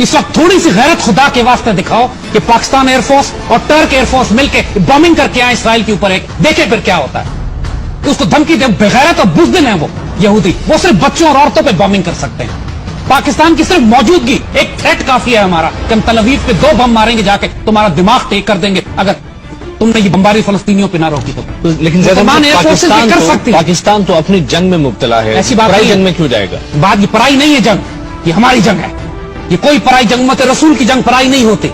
इस वक्त थोड़ी सी गैरत खुदा के वास्ते दिखाओ कि पाकिस्तान एयरफोर्स और टर्क एयरफोर्स मिलकर बॉम्बिंग करके आए इसराइल के ऊपर, एक देखे फिर क्या होता है। उसको धमकी दे, बेगैरत और बुज़दिल हैं वो यहूदी, वो सिर्फ बच्चों और औरतों पे बॉम्बिंग कर सकते हैं। पाकिस्तान की सिर्फ मौजूदगी एक थ्रेट काफी है हमारा कि हम तल अवीव पे 2 बम मारेंगे जाके, तुम्हारा दिमाग टेक कर देंगे अगर तुमने ये बमबारी फलस्तीनियों पे ना रोकी तो। लेकिन पाकिस्तान तो अपनी जंग में मुब्तला है, ऐसी बात पराई जंग में क्यों जाएगा? बात ये पराई नहीं है जंग, ये हमारी जंग है। ये कोई पराई जंग, उम्मत रसूल की जंग पराई नहीं होती।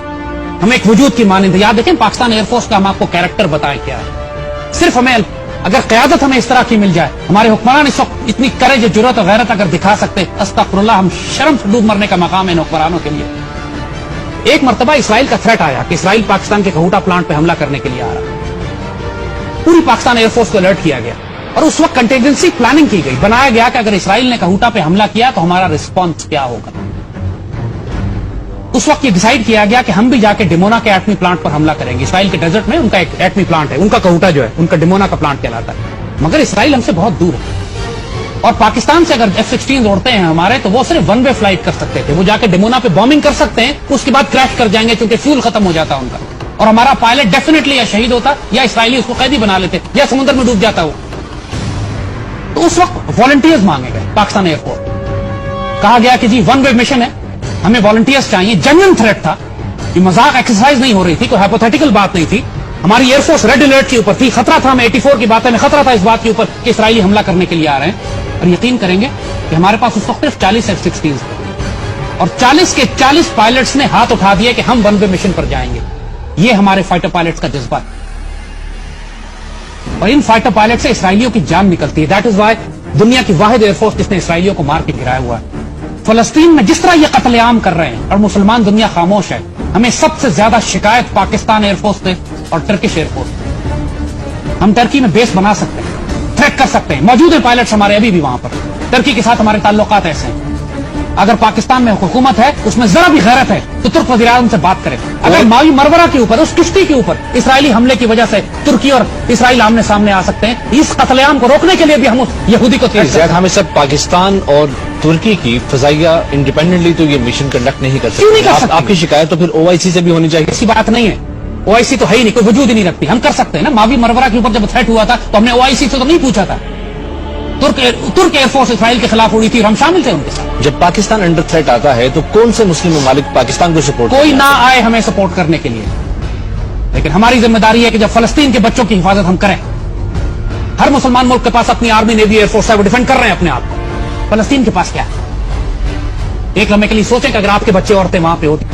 हम एक वजूद की मानंद। याद देखें पाकिस्तान एयरफोर्स का हम आपको कैरेक्टर बताएं क्या है। सिर्फ हमें अगर क़यादत हमें इस तरह की मिल जाए, हमारे हुक्मरान इस वक्त इतनी करेज, जुर्रत और गैरत अगर दिखा सकते, अस्तगफिरुल्लाह, हम शर्म से डूब मरने का मकाम है इन हुक्मरानों के लिए। एक मरतबा इसराइल का थ्रेट आया कि इसराइल पाकिस्तान के कहूटा प्लांट पे हमला करने के लिए आ रहा है। पूरी पाकिस्तान एयरफोर्स को अलर्ट किया गया और उस वक्त कंटेंजेंसी प्लानिंग की गई, बनाया गया कि अगर इसराइल ने कहूटा पे हमला किया तो हमारा रिस्पॉन्स क्या होगा। उस वक्त ये डिसाइड किया गया कि हम भी जाके डिमोना के एटमी प्लांट पर हमला करेंगे। इसराइल के डेजर्ट में उनका एक एटमी प्लांट है, उनका कहूटा जो है उनका डिमोना का प्लांट कहलाता है। मगर इसराइल हमसे बहुत दूर है और पाकिस्तान से अगर F-16 उड़ते हैं हमारे तो वो सिर्फ 1 वे फ्लाइट कर सकते थे। वो जाके डिमोना पे बॉम्बिंग कर सकते हैं, उसके बाद क्रैश कर जाएंगे क्योंकि फ्यूल खत्म हो जाता उनका, और हमारा पायलट डेफिनेटली या शहीद होता या इसराइली उसको कैदी बना लेते या समुद्र में डूब जाता वो। तो उस वक्त वॉलंटियर्स मांगे गए पाकिस्तान एयरफोर्स। कहा गया कि जी 1 वे मिशन है, हमें वॉलंटियर्स चाहिए। जेन्युइन थ्रेट था, ये मजाक एक्सरसाइज नहीं हो रही थी, कोई हाइपोथेटिकल बात नहीं थी। हमारी एयरफोर्स रेड अलर्ट के ऊपर थी। खतरा था, हमें 84 की बात है, खतरा था इस बात के ऊपर कि इसराइली हमला करने के लिए आ रहे हैं। और यकीन करेंगे कि हमारे पास उस वक्त सिर्फ 40 F-16 थे और 40 के 40 पायलट्स ने हाथ उठा दिए कि हम 1 वे मिशन पर जाएंगे। ये हमारे फाइटर पायलट्स का जज्बा है और इन फाइटर पायलट से इसराइलियों की जान निकलती है। दैट इज वाई दुनिया की वाहिद एयरफोर्स जिसने इसराइलियों को मार के गिराया हुआ है। फलस्तीन में जिस तरह ये कत्लेआम कर रहे हैं और मुसलमान दुनिया खामोश है, हमें सबसे ज्यादा शिकायत पाकिस्तान एयरफोर्स से और टर्किश एयरफोर्स। हम टर्की में बेस बना सकते हैं, थ्रेट कर सकते हैं, मौजूद है पायलट्स हमारे अभी भी वहां पर। टर्की के साथ हमारे ताल्लुकात ऐसे हैं। अगर पाकिस्तान में हुकूमत है, उसमें जरा भी गैरत है तो तुर्क वज़ीर-ए-आज़म से बात करें। अगर मावी मरवरा के ऊपर, उस किश्ती के ऊपर इसराइली हमले की वजह से तुर्की और इसराइल आमने सामने आ सकते हैं, इस कत्लेआम को रोकने के लिए भी हम उस यहूदी को हमें सब पाकिस्तान और तुर्की की फजाइया इंडिपेंडेंटली तो ये मिशन कंडक्ट नहीं कर सकते। क्यों नहीं कर सकते? आपकी शिकायत तो फिर OIC से भी होनी चाहिए। ऐसी बात नहीं है, OIC तो है ही नहीं, कोई वजूद ही नहीं रखती। हम कर सकते हैं ना। मावी मरवरा के ऊपर जब थ्रेट हुआ था तो हमने OIC से तो नहीं पूछा था। तुर्क एयरफोर्स इसराइल के खिलाफ उड़ी थी और हम शामिल थे उनके साथ। जब पाकिस्तान अंडर थ्रेट आता है तो कौन से मुस्लिम ममालिक पाकिस्तान को सपोर्ट? कोई ना आए हमें सपोर्ट करने के लिए, लेकिन हमारी जिम्मेदारी है कि जब फलस्तीन के बच्चों की हिफाजत हम करें। हर मुसलमान मुल्क के पास अपनी आर्मी, नेवी, एयरफोर्स है, वो डिफेंड कर रहे हैं अपने आप को। फलस्तीन के पास क्या है? एक लम्हे के लिए सोचें कि अगर आपके बच्चे औरतें वहां पे होती,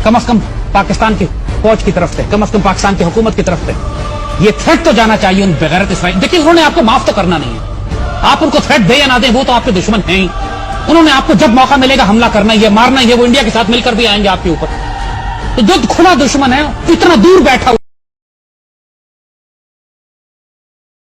कम से कम पाकिस्तान की फौज की तरफ से, कम से कम पाकिस्तान की हुकूमत की तरफ से ये थ्रेट तो जाना चाहिए उन बेगैरत इसराइल। देखिए, उन्होंने आपको माफ तो करना नहीं है। आप उनको थ्रेट दे या ना दे, वो तो आपके दुश्मन हैं ही। उन्होंने आपको जब मौका मिलेगा हमला करना ही है, मारना ही है। वो इंडिया के साथ मिलकर भी आएंगे आपके ऊपर। तो जो खुला दुश्मन है इतना दूर बैठा